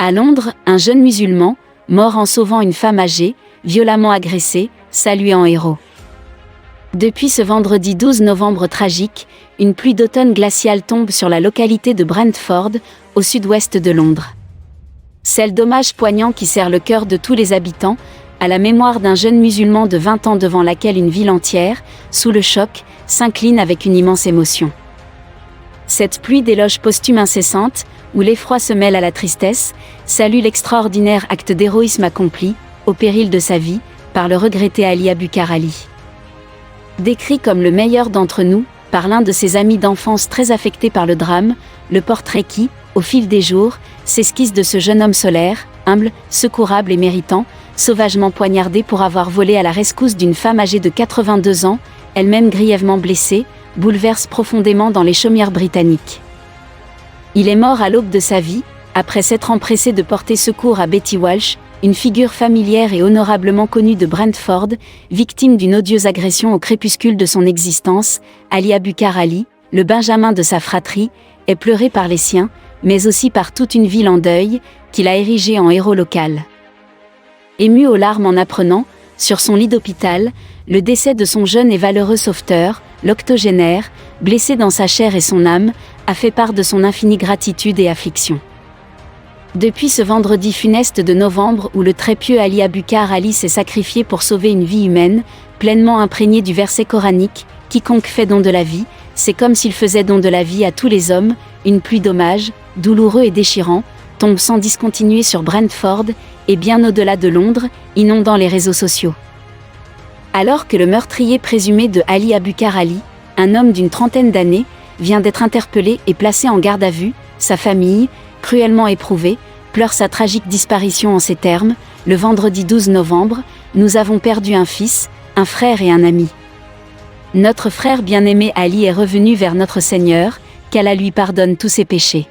À Londres, un jeune musulman, mort en sauvant une femme âgée, violemment agressée, salué en héros. Depuis ce vendredi 12 novembre tragique, une pluie d'automne glaciale tombe sur la localité de Brentford, au sud-ouest de Londres. Celle d'hommage poignant qui serre le cœur de tous les habitants, à la mémoire d'un jeune musulman de 20 ans devant laquelle une ville entière, sous le choc, s'incline avec une immense émotion. Cette pluie d'éloges posthumes incessante, où l'effroi se mêle à la tristesse, salue l'extraordinaire acte d'héroïsme accompli, au péril de sa vie, par le regretté Ali Abukar Ali. Décrit comme le meilleur d'entre nous, par l'un de ses amis d'enfance très affecté par le drame, le portrait qui, au fil des jours, s'esquisse de ce jeune homme solaire, humble, secourable et méritant, sauvagement poignardé pour avoir volé à la rescousse d'une femme âgée de 82 ans, elle-même grièvement blessée, bouleverse profondément dans les chaumières britanniques. Il est mort à l'aube de sa vie, après s'être empressé de porter secours à Betty Walsh, une figure familière et honorablement connue de Brentford, victime d'une odieuse agression au crépuscule de son existence. Ali Abukar Ali, le benjamin de sa fratrie, est pleuré par les siens, mais aussi par toute une ville en deuil, qu'il a érigé en héros local. Ému aux larmes en apprenant, sur son lit d'hôpital, le décès de son jeune et valeureux sauveteur, l'octogénaire, blessé dans sa chair et son âme, a fait part de son infinie gratitude et affliction. Depuis ce vendredi funeste de novembre où le très pieux Ali Abukar Ali s'est sacrifié pour sauver une vie humaine, pleinement imprégné du verset coranique « Quiconque fait don de la vie, c'est comme s'il faisait don de la vie à tous les hommes », une pluie d'hommages, douloureux et déchirant, tombe sans discontinuer sur Brentford, et bien au-delà de Londres, inondant les réseaux sociaux. Alors que le meurtrier présumé de Ali Abukar Ali, un homme d'une trentaine d'années, vient d'être interpellé et placé en garde à vue, sa famille, cruellement éprouvée, pleure sa tragique disparition en ces termes: « Le vendredi 12 novembre, nous avons perdu un fils, un frère et un ami. Notre frère bien-aimé Ali est revenu vers notre Seigneur, qu'Allah lui pardonne tous ses péchés. »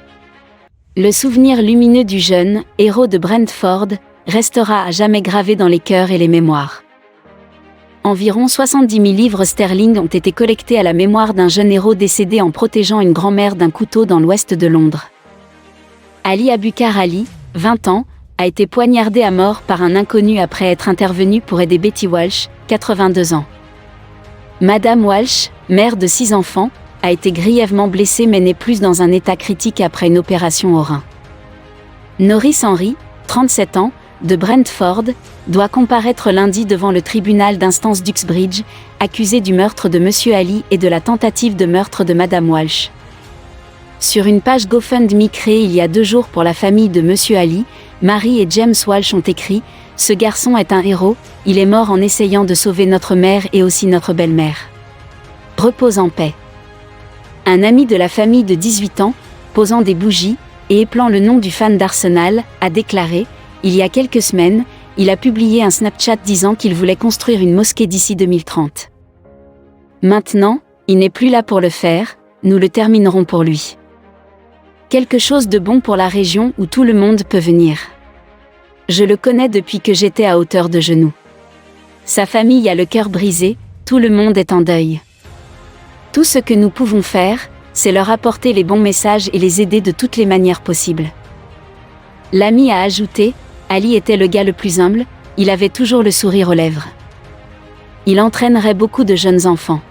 Le souvenir lumineux du jeune, héros de Brentford, restera à jamais gravé dans les cœurs et les mémoires. Environ 70 000 livres sterling ont été collectés à la mémoire d'un jeune héros décédé en protégeant une grand-mère d'un couteau dans l'ouest de Londres. Ali Abukar Ali, 20 ans, a été poignardé à mort par un inconnu après être intervenu pour aider Betty Walsh, 82 ans. Madame Walsh, mère de 6 enfants, a été grièvement blessée mais n'est plus dans un état critique après une opération au rein. Norris Henry, 37 ans, de Brentford, doit comparaître lundi devant le tribunal d'instance d'Uxbridge, accusé du meurtre de Monsieur Ali et de la tentative de meurtre de Madame Walsh. Sur une page GoFundMe créée il y a 2 jours pour la famille de Monsieur Ali, Mary et James Walsh ont écrit « Ce garçon est un héros, il est mort en essayant de sauver notre mère et aussi notre belle-mère. Repose en paix. » Un ami de la famille de 18 ans, posant des bougies et épelant le nom du fan d'Arsenal, a déclaré « Il y a quelques semaines, il a publié un Snapchat disant qu'il voulait construire une mosquée d'ici 2030. Maintenant, il n'est plus là pour le faire, nous le terminerons pour lui. Quelque chose de bon pour la région où tout le monde peut venir. Je le connais depuis que j'étais à hauteur de genoux. Sa famille a le cœur brisé, tout le monde est en deuil. Tout ce que nous pouvons faire, c'est leur apporter les bons messages et les aider de toutes les manières possibles. » L'ami a ajouté « Ali était le gars le plus humble, il avait toujours le sourire aux lèvres. Il entraînerait beaucoup de jeunes enfants.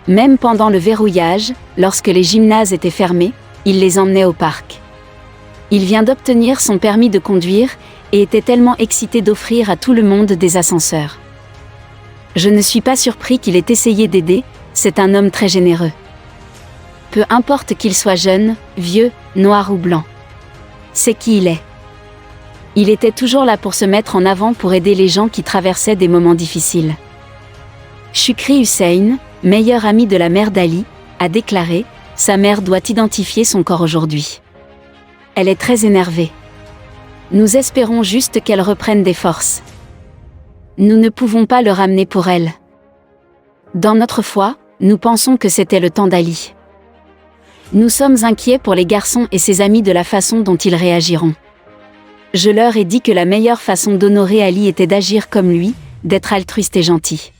Même pendant le verrouillage, lorsque les gymnases étaient fermés, il les emmenait au parc. Il vient d'obtenir son permis de conduire et était tellement excité d'offrir à tout le monde des ascenseurs. Je ne suis pas surpris qu'il ait essayé d'aider, c'est un homme très généreux. Peu importe qu'il soit jeune, vieux, noir ou blanc. C'est qui il est. Il était toujours là pour se mettre en avant pour aider les gens qui traversaient des moments difficiles. » Shukri Hussein, meilleure amie de la mère d'Ali, a déclaré « Sa mère doit identifier son corps aujourd'hui. Elle est très énervée. Nous espérons juste qu'elle reprenne des forces. Nous ne pouvons pas le ramener pour elle. Dans notre foi, nous pensons que c'était le temps d'Ali. Nous sommes inquiets pour les garçons et ses amis de la façon dont ils réagiront. Je leur ai dit que la meilleure façon d'honorer Ali était d'agir comme lui, d'être altruiste et gentil. »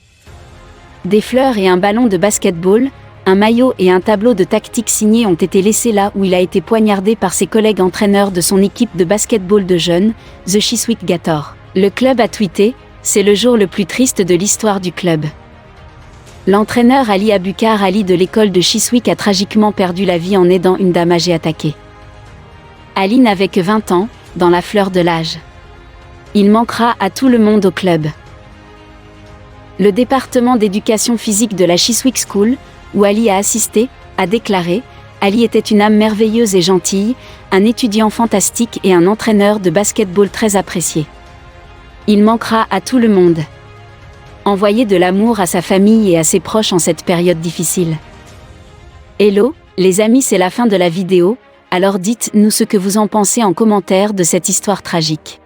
Des fleurs et un ballon de basketball, Un maillot et un tableau de tactique signé ont été laissés là où il a été poignardé par ses collègues entraîneurs de son équipe de basketball de jeunes, The Chiswick Gators. Le club a tweeté « C'est le jour le plus triste de l'histoire du club ». L'entraîneur Ali Abukar Ali de l'école de Chiswick a tragiquement perdu la vie en aidant une dame âgée attaquée. Ali n'avait que 20 ans, dans la fleur de l'âge. Il manquera à tout le monde au club. Le département d'éducation physique de la Chiswick School, où Ali a assisté, a déclaré « Ali était une âme merveilleuse et gentille, un étudiant fantastique et un entraîneur de basketball très apprécié. Il manquera à tout le monde. Envoyez de l'amour à sa famille et à ses proches en cette période difficile. » Hello, les amis, c'est la fin de la vidéo, alors dites-nous ce que vous en pensez en commentaire de cette histoire tragique.